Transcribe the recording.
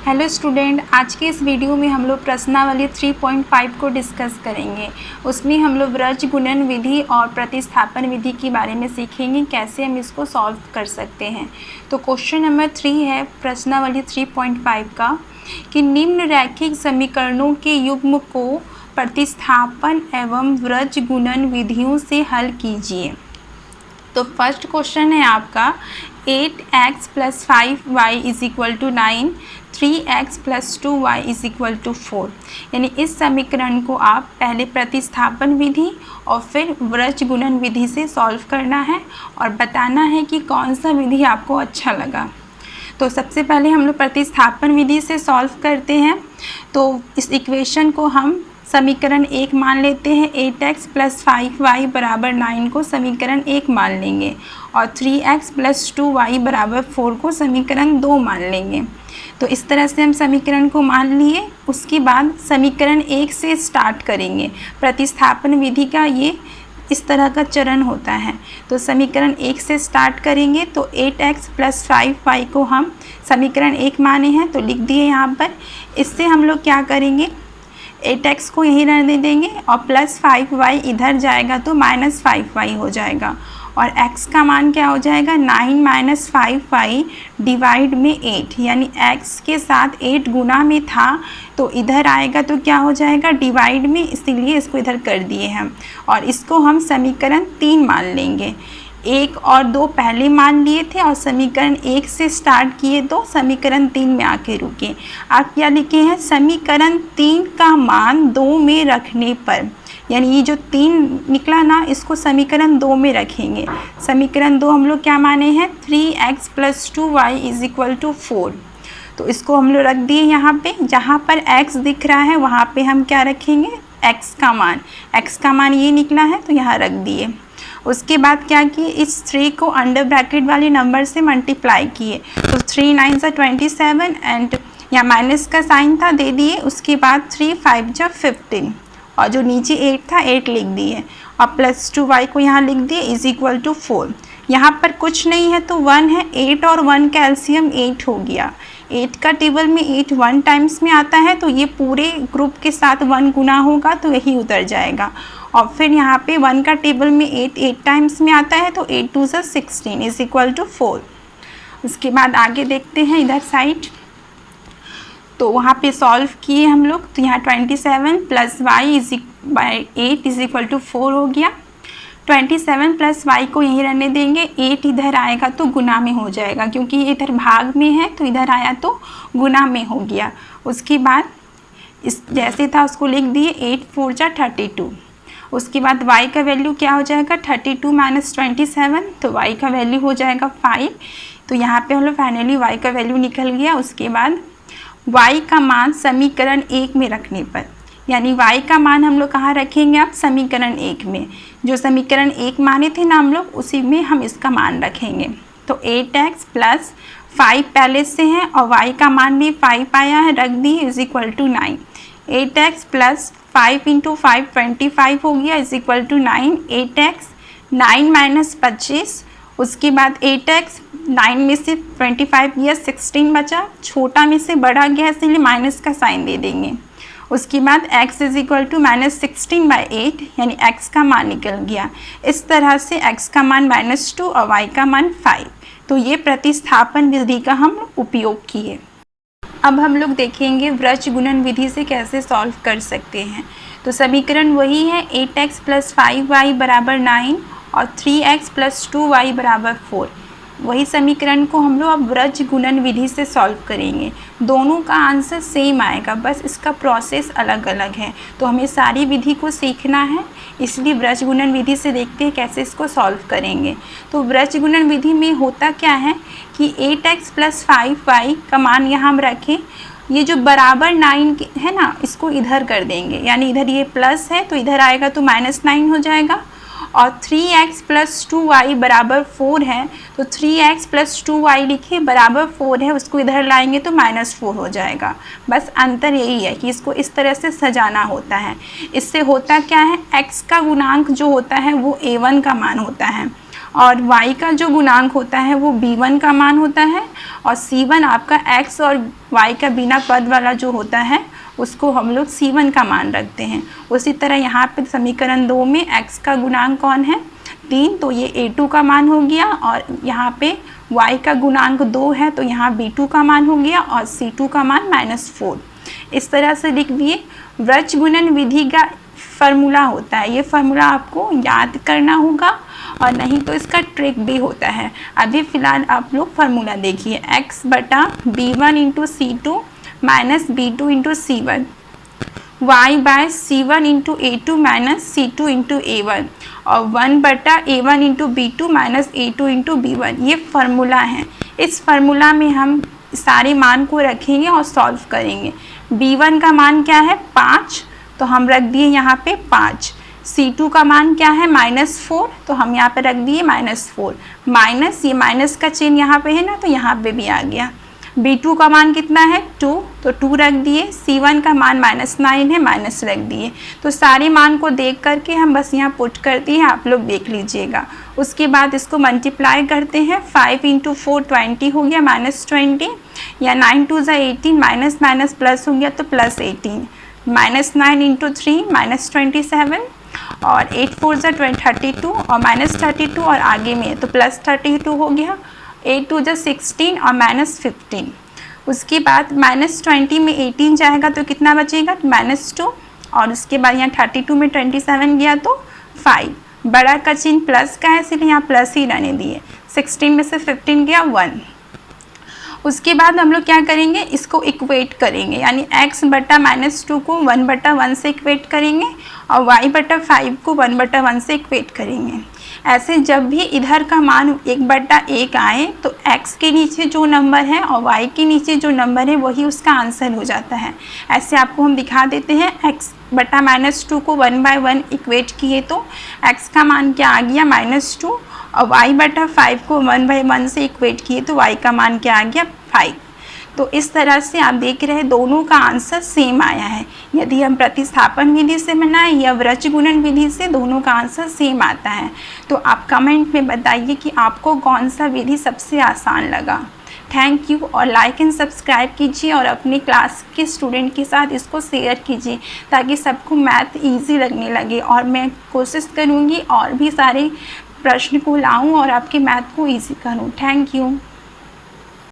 Hello student, आज के इस वीडियो में हम लोग प्रश्नावली 3.5 को डिस्कस करेंगे। उसमें हम लोग व्रज गुणन विधि और प्रतिस्थापन विधि के बारे में सीखेंगे, कैसे हम इसको सॉल्व कर सकते हैं। तो क्वेश्चन नंबर 3 है प्रश्नावली 3.5 का कि निम्न रैखिक समीकरणों के युग्म को प्रतिस्थापन एवं व्रज गुणन विधियों से हल कीजिए। तो फर्स्ट क्वेश्चन है आपका 8x + 5y = 9, 3x + 2y = 4। यानी इस समीकरण को आप पहले प्रतिस्थापन विधि और फिर व्रज गुणन विधि से सॉल्व करना है और बताना है कि कौन सा विधि आपको अच्छा लगा। तो सबसे पहले हम लोग प्रतिस्थापन विधि से सॉल्व करते हैं। तो इस इक्वेशन को हम समीकरण 1 मान लेते हैं। 8x + 5y = 9 को समीकरण 1 मान लेंगे और 3x + 2y = 4 को समीकरण 2 मान लेंगे। तो इस तरह से हम समीकरण को मान लिए। उसके बाद समीकरण 1 से स्टार्ट करेंगे। प्रतिस्थापन विधि का ये इस तरह का चरण होता है। तो समीकरण 1 से स्टार्ट करेंगे। तो 8x + 5y को हम समीकरण 1 माने हैं तो लिख दिए यहाँ पर। इससे हम लोग क्या करेंगे, 8x को यहीं रहने देंगे और प्लस 5y इधर जाएगा तो -5y हो जाएगा। और x का मान क्या हो जाएगा, 9 - 5y डिवाइड में 8, यानी x के साथ 8 गुना में था तो इधर आएगा तो क्या हो जाएगा, डिवाइड में, इसीलिए इसको इधर कर दिए हम। और इसको हम समीकरण 3 मान लेंगे। 1 और 2 पहले मान लिए थे और समीकरण 1 से स्टार्ट किए तो समीकरण 3 में आके रुके। आप क्या लिखे हैं, समीकरण 3 का मान 2 में रखने पर, यानी ये जो 3 निकला ना, इसको समीकरण 2 में रखेंगे। समीकरण 2 हम लोग क्या माने हैं, 3x + 2y = 4। तो इसको हम लोग रख दिए यहाँ पे। जहाँ पर x दिख रहा है वहाँ पे हम क्या रखेंगे, x का मान ये निकला है तो यहाँ रख दिए। उसके बाद क्या किए, इस 3 को अंडर ब्रैकेट वाले नंबर से मल्टीप्लाई किए। तो 3 × 9 = 27 एंड यहाँ माइनस का साइन था, दे दिए। उसके बाद 3 × 5 = 15 और जो नीचे 8 था 8 लिख दिए और प्लस 2y को यहाँ लिख दिए = 4। यहाँ पर कुछ नहीं है तो 1 है। 8 और 1 का एलसीएम 8 हो गया। 8 का टेबल में 8 1 टाइम्स में आता है तो ये पूरे ग्रुप के साथ 1 गुना होगा तो यही उतर जाएगा। और फिर यहाँ पे 1 का टेबल में 8 टाइम्स में आता है तो 8 × 2 = 16 = 4। उसके बाद आगे देखते हैं इधर साइड। तो वहाँ पे सॉल्व किए हम लोग तो यहाँ 27 + y / 8 = 4 हो गया। 27 + y को यहीं रहने देंगे। 8 इधर आएगा तो गुना में हो जाएगा, क्योंकि ये इधर भाग में है तो इधर आया तो गुना में हो गया। उसके बाद इस जैसे था उसको लिख दिए, 8 × 4 = 32। उसके बाद y का वैल्यू क्या हो जाएगा, 32 - 27, तो y का वैल्यू हो जाएगा 5। तो यहाँ पे हम लोग फाइनली y का वैल्यू निकल गया। उसके बाद y का मान समीकरण 1 में रखने पर, यानी y का मान हम लोग कहाँ रखेंगे, आप समीकरण 1 में। जो समीकरण 1 माने थे ना हम लोग, उसी में हम इसका मान रखेंगे। तो 8x + 5 पहले से है और y का मान भी 5 आया है, रख दिए = 9। 8x + 5 × 5 25 हो गया = 9। 8x 9 - 25। उसके बाद 8x 9 में से 25 गया, 16 बचा। छोटा में से बड़ा गया इसलिए माइनस का साइन दे देंगे। उसके बाद x = -16/8, यानी x का मान निकल गया। इस तरह से x का मान -2 और y का मान 5। तो ये प्रतिस्थापन विधि का हम उपयोग किए। अब हम लोग देखेंगे व्रज गुणन विधि से कैसे सॉल्व कर सकते हैं। तो समीकरण वही है, 8x + 5y = 9 और 3x + 2y = 4। वही समीकरण को हम लोग अब व्रज गुणन विधि से सॉल्व करेंगे। दोनों का आंसर सेम आएगा, बस इसका प्रोसेस अलग अलग है। तो हमें सारी विधि को सीखना है, इसलिए व्रज गुणन विधि से देखते हैं कैसे इसको सॉल्व करेंगे। तो व्रज गुणन विधि में होता क्या है कि 8x + 5y का मान यहाँ हम रखें। ये जो बराबर 9 है ना, इसको इधर कर देंगे, यानी इधर ये प्लस है तो इधर आएगा तो -9 हो जाएगा। और 3x + 2y = 4 है तो 3x + 2y लिखे बराबर 4 है, उसको इधर लाएंगे तो -4 हो जाएगा। बस अंतर यही है कि इसको इस तरह से सजाना होता है। इससे होता क्या है, x का गुणांक जो होता है वो a1 का मान होता है और y का जो गुणांक होता है वो b1 का मान होता है और c1 आपका x और y का बिना पद वाला जो होता है उसको हम लोग c1 का मान रखते हैं। उसी तरह यहाँ पे समीकरण 2 में x का गुणांक कौन है 3, तो ये a2 का मान हो गया और यहाँ पे y का गुणांक 2 है तो यहाँ b2 का मान हो गया और c2 का मान -4। इस तरह से लिख दिए। व्रज गुणन विधि का फार्मूला होता है, ये फार्मूला आपको याद करना होगा और नहीं तो इसका ट्रिक भी होता है। अभी फ़िलहाल आप लोग फार्मूला देखिए, x बटा b1 into c2 minus b2 into c1, y by c1 into a2 minus c2 into a1 और 1 बटा a1 into b2 minus a2 into b1, ये फार्मूला है। इस फार्मूला में हम सारे मान को रखेंगे और सॉल्व करेंगे। b1 का मान क्या है 5, तो हम रख दिए यहाँ पे 5। c2 का मान क्या है -4, तो हम यहाँ पे रख दिए -4। माइनस, ये माइनस का चिन्ह यहाँ पे है ना, तो यहाँ पे भी आ गया। b2 का मान कितना है 2, तो 2 रख दिए। c1 का मान -9 है, माइनस रख दिए। तो सारे मान को देख करके हम बस यहाँ पुट करते हैं, आप लोग देख लीजिएगा। उसके बाद इसको मल्टीप्लाई करते हैं, 5 इंटू 4 20 हो गया -20, या 9 2 18, माइनस माइनस प्लस हो गया तो +18, -9 इंटू 3 -27 और 8 4 32 और -32 और आगे में तो +32 हो गया, 8 2 16 और -15। उसके बाद -20 में 18 जाएगा तो कितना बचेगा -2 और उसके बाद यहाँ 32 में 27 गया तो 5। बड़ा का चिन्ह प्लस का है इसलिए यहाँ प्लस ही रहने दिए। 16 में से 15 गया 1। उसके बाद हम लोग क्या करेंगे, इसको इक्वेट करेंगे, यानी x बटा -2 को 1/1 से इक्वेट करेंगे और y बटा 5 को 1/1 से इक्वेट करेंगे। ऐसे जब भी इधर का मान 1/1 आए तो x के नीचे जो नंबर है और y के नीचे जो नंबर है वही उसका आंसर हो जाता है। ऐसे आपको हम दिखा देते हैं, x बटा -2 को 1/1 इक्वेट किए तो x का मान क्या आ गया -2 और y बटा 5 को 1/1 से इक्वेट किए तो y का मान क्या आ गया 5। तो इस तरह से आप देख रहे हैं दोनों का आंसर सेम आया है। यदि हम प्रतिस्थापन विधि से बनाएं या व्रज गुणन विधि से, दोनों का आंसर सेम आता है। तो आप कमेंट में बताइए कि आपको कौन सा विधि सबसे आसान लगा। थैंक यू और लाइक एंड सब्सक्राइब कीजिए और अपने क्लास के स्टूडेंट के साथ इसको शेयर कीजिए ताकि सबको मैथ इजी लगने लगे और मैं कोशिश करूँगी और भी सारे प्रश्न को लाऊं और आपके मैथ को इजी करूं। Thank you.